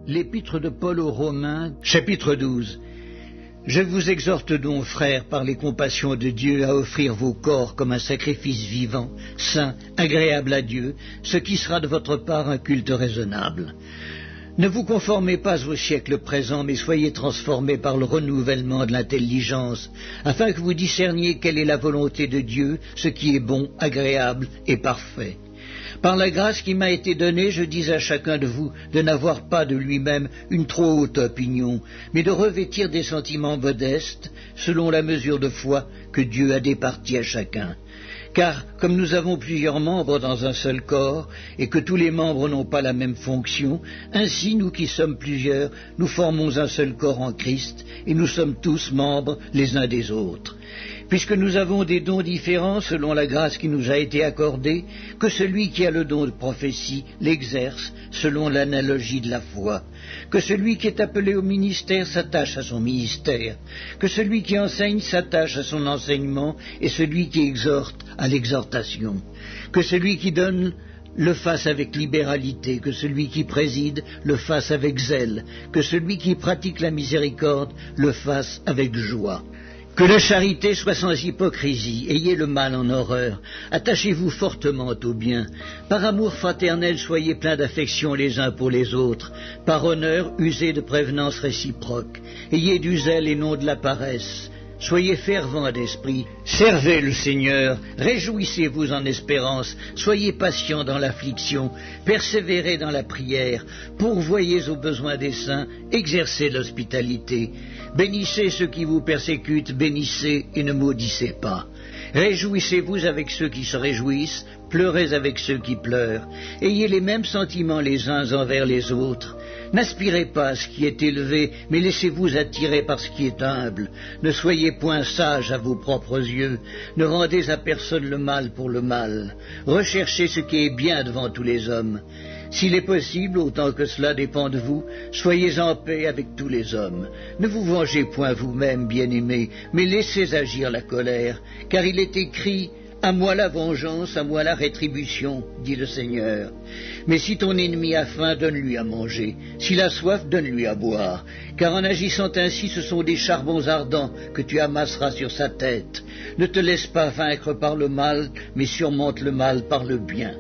L'Épître de Paul aux Romains, chapitre 12. Je vous exhorte donc, frères, par les compassions de Dieu, à offrir vos corps comme un sacrifice vivant, saint, agréable à Dieu, ce qui sera de votre part un culte raisonnable. Ne vous conformez pas au siècle présent, mais soyez transformés par le renouvellement de l'intelligence, afin que vous discerniez quelle est la volonté de Dieu, ce qui est bon, agréable et parfait. Par la grâce qui m'a été donnée, je dis à chacun de vous de n'avoir pas de lui-même une trop haute opinion, mais de revêtir des sentiments modestes, selon la mesure de foi que Dieu a départie à chacun. Car, comme nous avons plusieurs membres dans un seul corps, et que tous les membres n'ont pas la même fonction, ainsi nous qui sommes plusieurs, nous formons un seul corps en Christ, et nous sommes tous membres les uns des autres. Puisque nous avons des dons différents selon la grâce qui nous a été accordée, que celui qui a le don de prophétie l'exerce selon l'analogie de la foi, que celui qui est appelé au ministère s'attache à son ministère, que celui qui enseigne s'attache à son enseignement et celui qui exhorte à l'exhortation, que celui qui donne le fasse avec libéralité, que celui qui préside le fasse avec zèle, que celui qui pratique la miséricorde le fasse avec joie. Que la charité soit sans hypocrisie, ayez le mal en horreur, attachez-vous fortement au bien. Par amour fraternel, soyez pleins d'affection les uns pour les autres. Par honneur, usez de prévenance réciproque. Ayez du zèle et non de la paresse. Soyez fervents d'esprit, servez le Seigneur, réjouissez-vous en espérance, soyez patients dans l'affliction, persévérez dans la prière, pourvoyez aux besoins des saints, exercez l'hospitalité. Bénissez ceux qui vous persécutent, bénissez et ne maudissez pas. Réjouissez-vous avec ceux qui se réjouissent, pleurez avec ceux qui pleurent. Ayez les mêmes sentiments les uns envers les autres. N'aspirez pas à ce qui est élevé, mais laissez-vous attirer par ce qui est humble. Ne soyez point sages à vos propres yeux. Ne rendez à personne le mal pour le mal. Recherchez ce qui est bien devant tous les hommes. S'il est possible, autant que cela dépend de vous, soyez en paix avec tous les hommes. Ne vous vengez point vous-même, bien-aimés, mais laissez agir la colère, car il est écrit « À moi la vengeance, à moi la rétribution, dit le Seigneur. Mais si ton ennemi a faim, donne-lui à manger. S'il a soif, donne-lui à boire. Car en agissant ainsi, ce sont des charbons ardents que tu amasseras sur sa tête. Ne te laisse pas vaincre par le mal, mais surmonte le mal par le bien. »